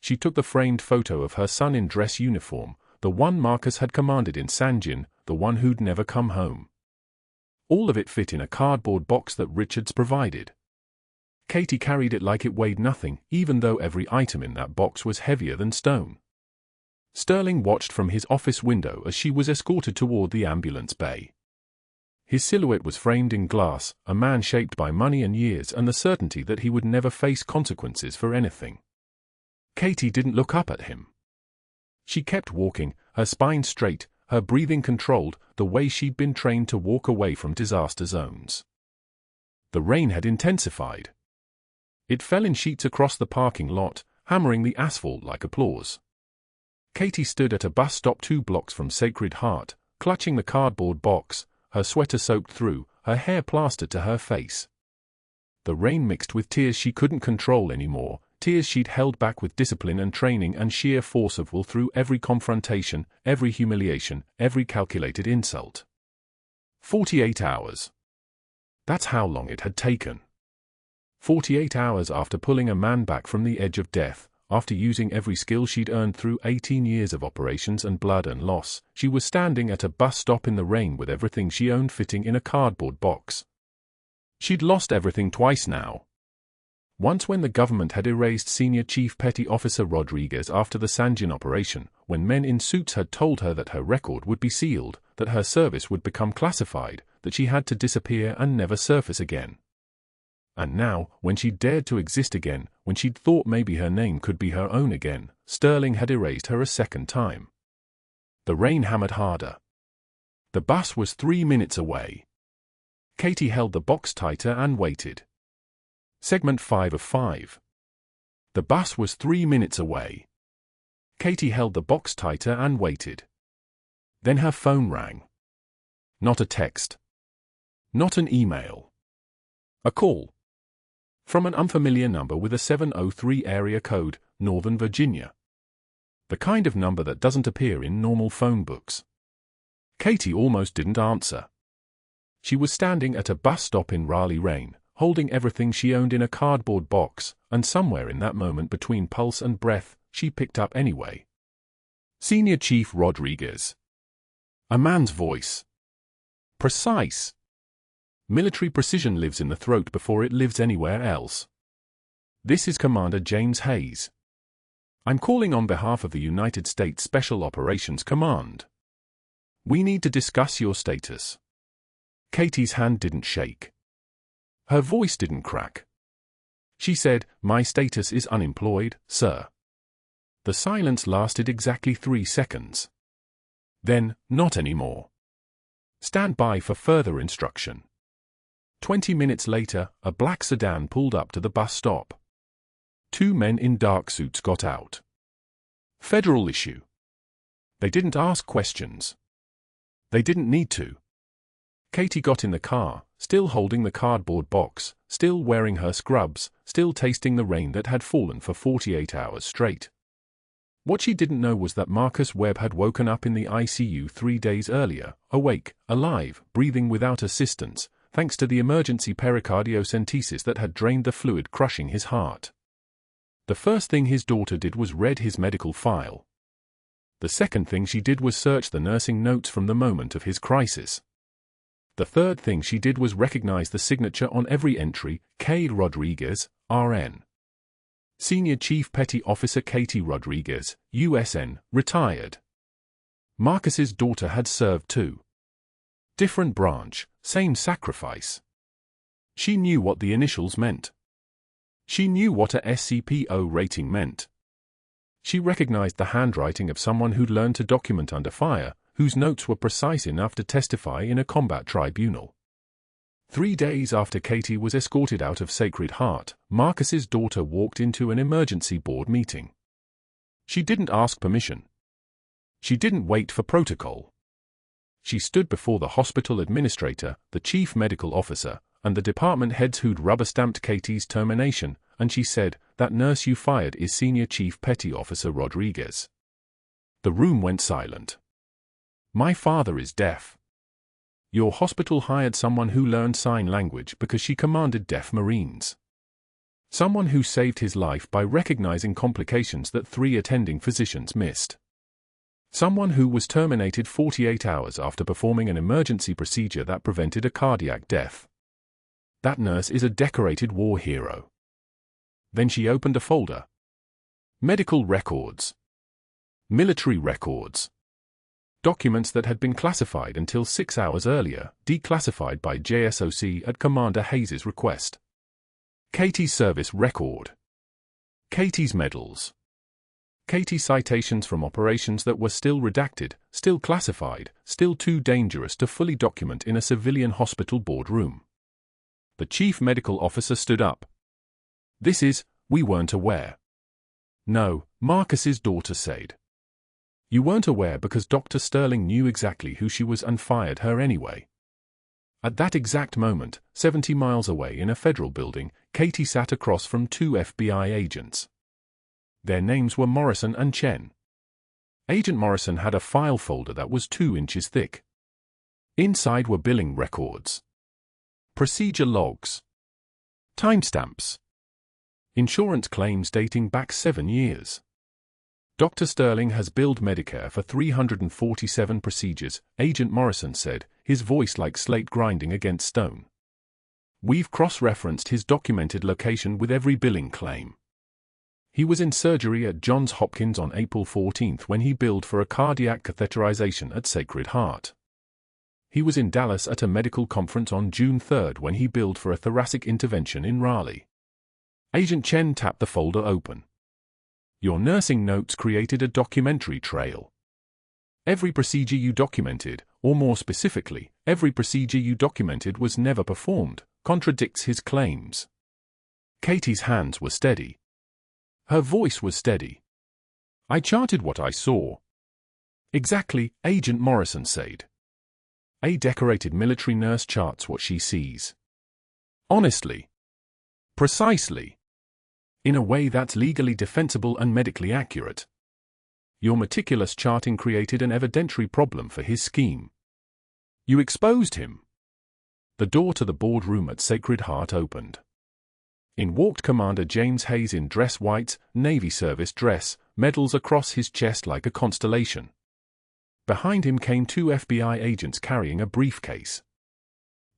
She took the framed photo of her son in dress uniform, the one Marcus had commanded in Sanjin, the one who'd never come home. All of it fit in a cardboard box that Richards provided. Katie carried it like it weighed nothing, even though every item in that box was heavier than stone. Sterling watched from his office window as she was escorted toward the ambulance bay. His silhouette was framed in glass, a man shaped by money and years and the certainty that he would never face consequences for anything. Katie didn't look up at him. She kept walking, her spine straight, her breathing controlled, the way she'd been trained to walk away from disaster zones. The rain had intensified. It fell in sheets across the parking lot, hammering the asphalt like applause. Katie stood at a bus stop 2 blocks from Sacred Heart, clutching the cardboard box, her sweater soaked through, her hair plastered to her face. The rain mixed with tears she couldn't control anymore, tears she'd held back with discipline and training and sheer force of will through every confrontation, every humiliation, every calculated insult. 48 hours. That's how long it had taken. 48 hours after pulling a man back from the edge of death, after using every skill she'd earned through 18 years of operations and blood and loss, she was standing at a bus stop in the rain with everything she owned fitting in a cardboard box. She'd lost everything twice now. Once when the government had erased Senior Chief Petty Officer Rodriguez after the Sanjin operation, when men in suits had told her that her record would be sealed, that her service would become classified, that she had to disappear and never surface again. And now, when she'd dared to exist again, when she'd thought maybe her name could be her own again, Sterling had erased her a second time. The rain hammered harder. The bus was 3 minutes away. Katie held the box tighter and waited. Segment 5 of 5. The bus was 3 minutes away. Katie held the box tighter and waited. Then her phone rang. Not a text. Not an email. A call. From an unfamiliar number with a 703 area code, Northern Virginia. The kind of number that doesn't appear in normal phone books. Katie almost didn't answer. She was standing at a bus stop in Raleigh, rain, holding everything she owned in a cardboard box, and somewhere in that moment between pulse and breath, she picked up anyway. Senior Chief Rodriguez. A man's voice. Precise. Military precision lives in the throat before it lives anywhere else. This is Commander James Hayes. I'm calling on behalf of the United States Special Operations Command. We need to discuss your status. Katie's hand didn't shake. Her voice didn't crack. She said, "My status is unemployed, sir." The silence lasted exactly 3 seconds. Then, "Not anymore. Stand by for further instruction." 20 minutes later, a black sedan pulled up to the bus stop. 2 men in dark suits got out. Federal issue. They didn't ask questions. They didn't need to. Katie got in the car, still holding the cardboard box, still wearing her scrubs, still tasting the rain that had fallen for 48 hours straight. What she didn't know was that Marcus Webb had woken up in the ICU 3 days earlier, awake, alive, breathing without assistance, thanks to the emergency pericardiocentesis that had drained the fluid crushing his heart. The first thing his daughter did was read his medical file. The second thing she did was search the nursing notes from the moment of his crisis. The third thing she did was recognize the signature on every entry, K. Rodriguez, RN. Senior Chief Petty Officer Katie Rodriguez, USN, retired. Marcus's daughter had served too. Different branch, same sacrifice. She knew what the initials meant. She knew what a SCPO rating meant. She recognized the handwriting of someone who'd learned to document under fire, whose notes were precise enough to testify in a combat tribunal. 3 days after Katie was escorted out of Sacred Heart, Marcus's daughter walked into an emergency board meeting. She didn't ask permission. She didn't wait for protocol. She stood before the hospital administrator, the chief medical officer, and the department heads who'd rubber-stamped Katie's termination, and she said, "That nurse you fired is Senior Chief Petty Officer Rodriguez." The room went silent. My father is deaf. Your hospital hired someone who learned sign language because she commanded deaf Marines. Someone who saved his life by recognizing complications that 3 attending physicians missed. Someone who was terminated 48 hours after performing an emergency procedure that prevented a cardiac death. That nurse is a decorated war hero. Then she opened a folder. Medical records. Military records. Documents that had been classified until 6 hours earlier, declassified by JSOC at Commander Hayes's request. Katie's service record. Katie's medals. Katie's citations from operations that were still redacted, still classified, still too dangerous to fully document in a civilian hospital boardroom. The chief medical officer stood up. We weren't aware. No, Marcus's daughter said. You weren't aware because Dr. Sterling knew exactly who she was and fired her anyway. At that exact moment, 70 miles away in a federal building, Katie sat across from 2 FBI agents. Their names were Morrison and Chen. Agent Morrison had a file folder that was 2 inches thick. Inside were billing records, procedure logs, timestamps, insurance claims dating back 7 years. Dr. Sterling has billed Medicare for 347 procedures, Agent Morrison said, his voice like slate grinding against stone. We've cross-referenced his documented location with every billing claim. He was in surgery at Johns Hopkins on April 14 when he billed for a cardiac catheterization at Sacred Heart. He was in Dallas at a medical conference on June 3 when he billed for a thoracic intervention in Raleigh. Agent Chen tapped the folder open. Your nursing notes created a documentary trail. Every procedure you documented, or more specifically, every procedure you documented was never performed, contradicts his claims. Katie's hands were steady. Her voice was steady. I charted what I saw. Exactly, Agent Morrison said. A decorated military nurse charts what she sees. Honestly. Precisely. In a way that's legally defensible and medically accurate. Your meticulous charting created an evidentiary problem for his scheme. You exposed him. The door to the boardroom at Sacred Heart opened. In walked Commander James Hayes in dress whites, Navy service dress, medals across his chest like a constellation. Behind him came 2 FBI agents carrying a briefcase.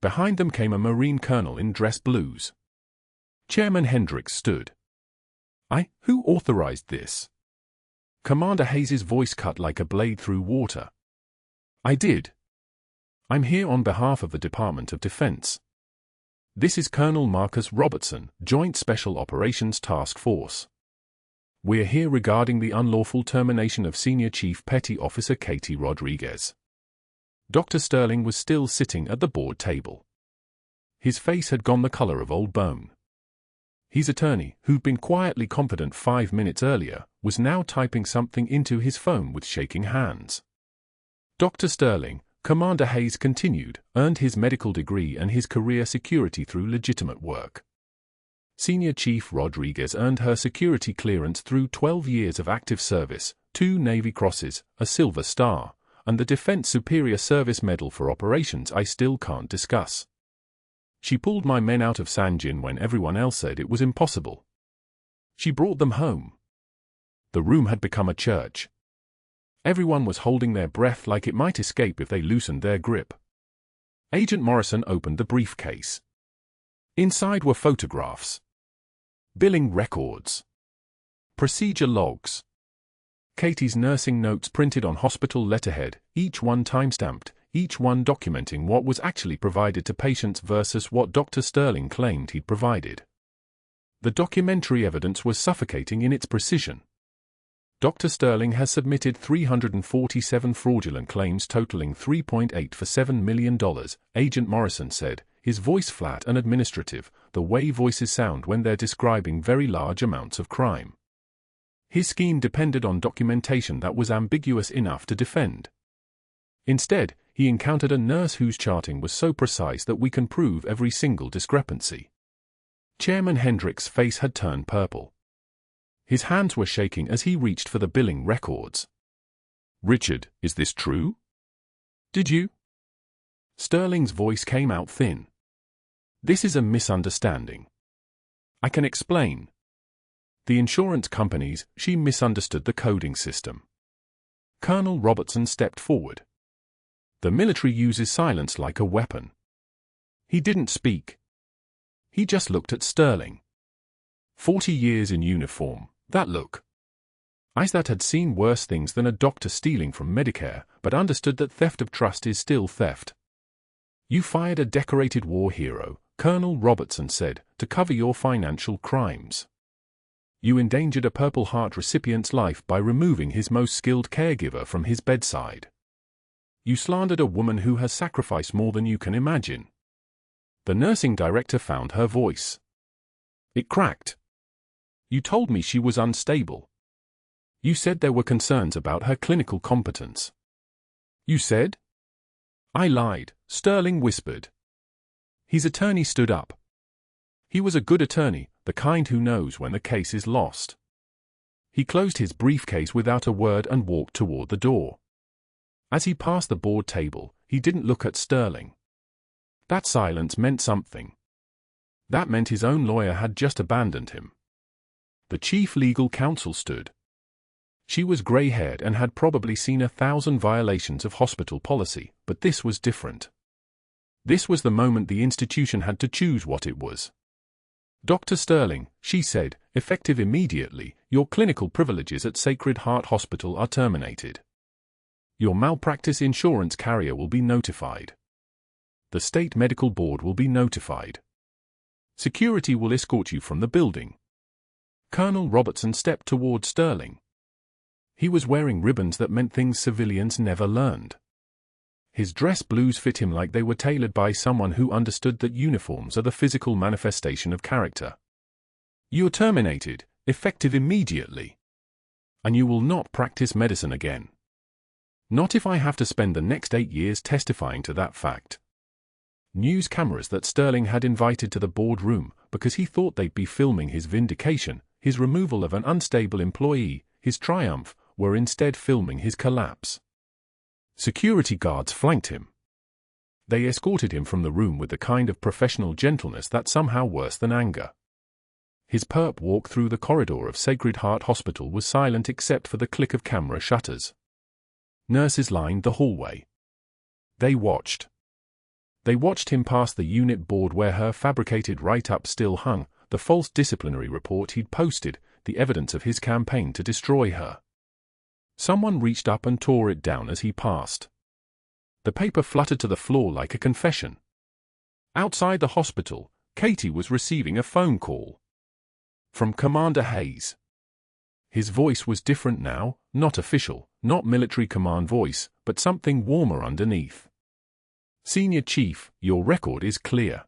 Behind them came a Marine colonel in dress blues. Chairman Hendricks stood. Who authorized this? Commander Hayes's voice cut like a blade through water. I did. I'm here on behalf of the Department of Defense. This is Colonel Marcus Robertson, Joint Special Operations Task Force. We're here regarding the unlawful termination of Senior Chief Petty Officer Katie Rodriguez. Dr. Sterling was still sitting at the board table. His face had gone the color of old bone. His attorney, who'd been quietly competent 5 minutes earlier, was now typing something into his phone with shaking hands. Dr. Sterling, Commander Hayes continued, earned his medical degree and his career security through legitimate work. Senior Chief Rodriguez earned her security clearance through 12 years of active service, 2 Navy Crosses, a Silver Star, and the Defense Superior Service Medal for operations I still can't discuss. She pulled my men out of Sanjin when everyone else said it was impossible. She brought them home. The room had become a church. Everyone was holding their breath like it might escape if they loosened their grip. Agent Morrison opened the briefcase. Inside were photographs, billing records, procedure logs, Katie's nursing notes printed on hospital letterhead, each one time-stamped, each one documenting what was actually provided to patients versus what Dr. Sterling claimed he'd provided. The documentary evidence was suffocating in its precision. Dr. Sterling has submitted 347 fraudulent claims totaling $3.8 for $7 million, Agent Morrison said, his voice flat and administrative, the way voices sound when they're describing very large amounts of crime. His scheme depended on documentation that was ambiguous enough to defend. Instead, he encountered a nurse whose charting was so precise that we can prove every single discrepancy. Chairman Hendricks' face had turned purple. His hands were shaking as he reached for the billing records. Richard, is this true? Did you? Sterling's voice came out thin. This is a misunderstanding. I can explain. The insurance companies, she misunderstood the coding system. Colonel Robertson stepped forward. The military uses silence like a weapon. He didn't speak. He just looked at Sterling. 40 years in uniform, that look. Eyes that had seen worse things than a doctor stealing from Medicare, but understood that theft of trust is still theft. You fired a decorated war hero, Colonel Robertson said, to cover your financial crimes. You endangered a Purple Heart recipient's life by removing his most skilled caregiver from his bedside. You slandered a woman who has sacrificed more than you can imagine. The nursing director found her voice. It cracked. You told me she was unstable. You said there were concerns about her clinical competence. You said? I lied, Sterling whispered. His attorney stood up. He was a good attorney, the kind who knows when the case is lost. He closed his briefcase without a word and walked toward the door. As he passed the board table, he didn't look at Sterling. That silence meant something. That meant his own lawyer had just abandoned him. The chief legal counsel stood. She was gray-haired and had probably seen 1,000 violations of hospital policy, but this was different. This was the moment the institution had to choose what it was. Dr. Sterling, she said, effective immediately, your clinical privileges at Sacred Heart Hospital are terminated. Your malpractice insurance carrier will be notified. The State Medical Board will be notified. Security will escort you from the building. Colonel Robertson stepped toward Sterling. He was wearing ribbons that meant things civilians never learned. His dress blues fit him like they were tailored by someone who understood that uniforms are the physical manifestation of character. You're terminated, effective immediately. And you will not practice medicine again. Not if I have to spend the next 8 years testifying to that fact. News cameras that Sterling had invited to the boardroom because he thought they'd be filming his vindication, his removal of an unstable employee, his triumph, were instead filming his collapse. Security guards flanked him. They escorted him from the room with the kind of professional gentleness that's somehow worse than anger. His perp walk through the corridor of Sacred Heart Hospital was silent except for the click of camera shutters. Nurses lined the hallway. They watched. They watched him past the unit board where her fabricated write-up still hung, the false disciplinary report he'd posted, the evidence of his campaign to destroy her. Someone reached up and tore it down as he passed. The paper fluttered to the floor like a confession. Outside the hospital, Katie was receiving a phone call. From Commander Hayes. His voice was different now, not official, not military command voice, but something warmer underneath. Senior Chief, your record is clear.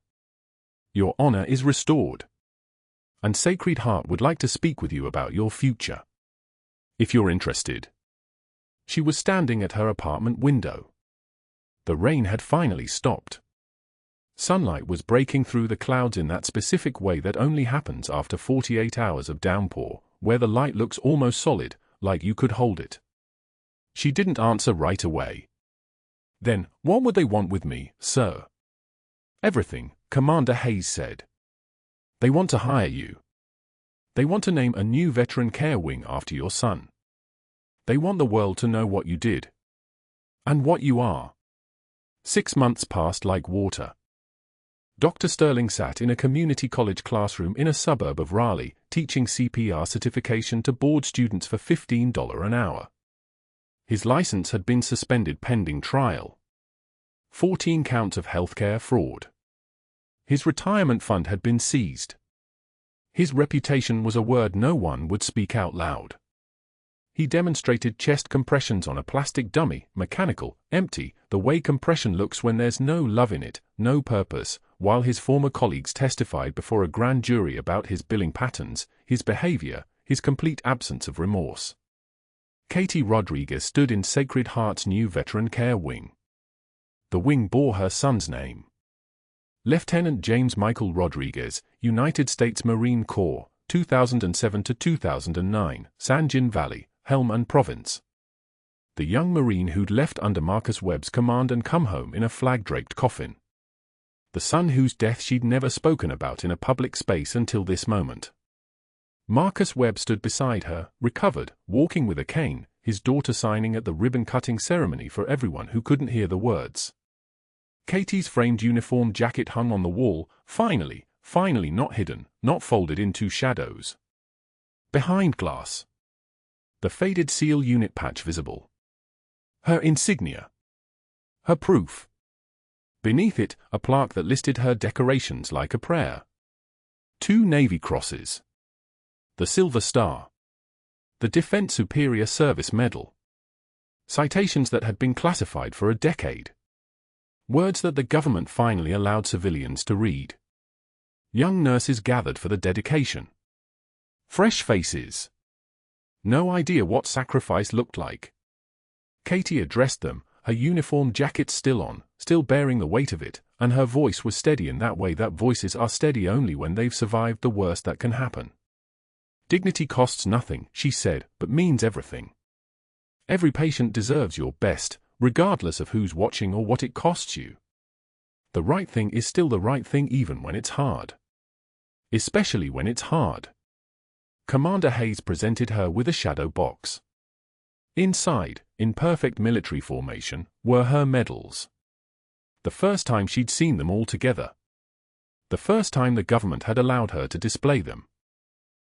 Your honor is restored. And Sacred Heart would like to speak with you about your future. If you're interested. She was standing at her apartment window. The rain had finally stopped. Sunlight was breaking through the clouds in that specific way that only happens after 48 hours of downpour, where the light looks almost solid, like you could hold it. She didn't answer right away. Then, what would they want with me, sir? Everything, Commander Hayes said. They want to hire you. They want to name a new veteran care wing after your son. They want the world to know what you did. And what you are. 6 months passed like water. Dr. Sterling sat in a community college classroom in a suburb of Raleigh, teaching CPR certification to board students for $15 an hour. His license had been suspended pending trial. 14 counts of healthcare fraud. His retirement fund had been seized. His reputation was a word no one would speak out loud. He demonstrated chest compressions on a plastic dummy, mechanical, empty, the way compression looks when there's no love in it, no purpose, while his former colleagues testified before a grand jury about his billing patterns, his behavior, his complete absence of remorse. Katie Rodriguez stood in Sacred Heart's new veteran care wing. The wing bore her son's name. Lieutenant James Michael Rodriguez, United States Marine Corps, 2007 to 2009, San Gin Valley, Helmand Province. The young Marine who'd left under Marcus Webb's command and come home in a flag-draped coffin. The son whose death she'd never spoken about in a public space until this moment. Marcus Webb stood beside her, recovered, walking with a cane, his daughter signing at the ribbon-cutting ceremony for everyone who couldn't hear the words. Katie's framed uniform jacket hung on the wall, finally not hidden, not folded into shadows. Behind glass. The faded SEAL unit patch visible. Her insignia. Her proof. Beneath it, a plaque that listed her decorations like a prayer. 2 Navy crosses. The Silver Star. The Defense Superior Service Medal. Citations that had been classified for a decade. Words that the government finally allowed civilians to read. Young nurses gathered for the dedication. Fresh faces. No idea what sacrifice looked like. Katie addressed them, her uniform jacket still on, still bearing the weight of it, and her voice was steady in that way that voices are steady only when they've survived the worst that can happen. Dignity costs nothing, she said, but means everything. Every patient deserves your best, regardless of who's watching or what it costs you. The right thing is still the right thing even when it's hard. Especially when it's hard. Commander Hayes presented her with a shadow box. Inside, in perfect military formation, were her medals. The first time she'd seen them all together. The first time the government had allowed her to display them.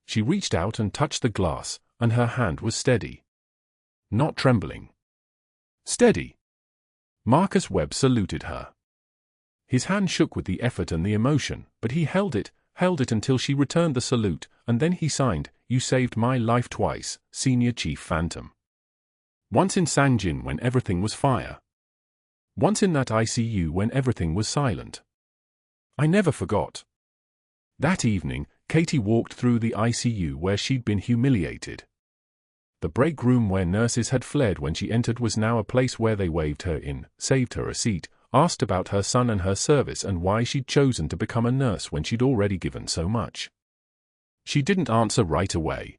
She reached out and touched the glass, and her hand was steady. Not trembling. Steady. Marcus Webb saluted her. His hand shook with the effort and the emotion, but he held it until she returned the salute, and then he signed, "You saved my life twice, Senior Chief Phantom. Once in Sanjin when everything was fire. Once in that ICU when everything was silent. I never forgot." That evening, Katie walked through the ICU where she'd been humiliated. The break room where nurses had fled when she entered was now a place where they waved her in, saved her a seat, asked about her son and her service and why she'd chosen to become a nurse when she'd already given so much. She didn't answer right away.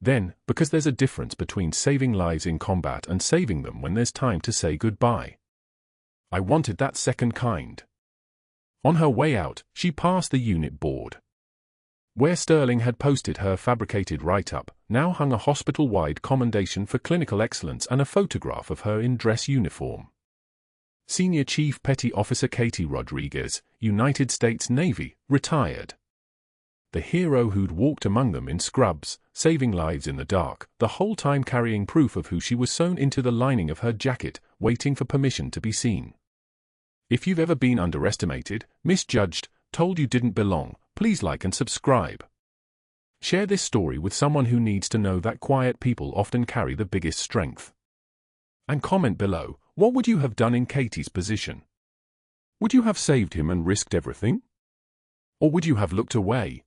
Then, because there's a difference between saving lives in combat and saving them when there's time to say goodbye. I wanted that second kind. On her way out, she passed the unit board. Where Sterling had posted her fabricated write-up, now hung a hospital-wide commendation for clinical excellence and a photograph of her in dress uniform. Senior Chief Petty Officer Katie Rodriguez, United States Navy, retired. The hero who'd walked among them in scrubs, saving lives in the dark, the whole time carrying proof of who she was sewn into the lining of her jacket, waiting for permission to be seen. If you've ever been underestimated, misjudged, told you didn't belong, please like and subscribe. Share this story with someone who needs to know that quiet people often carry the biggest strength. And comment below, what would you have done in Katie's position? Would you have saved him and risked everything? Or would you have looked away?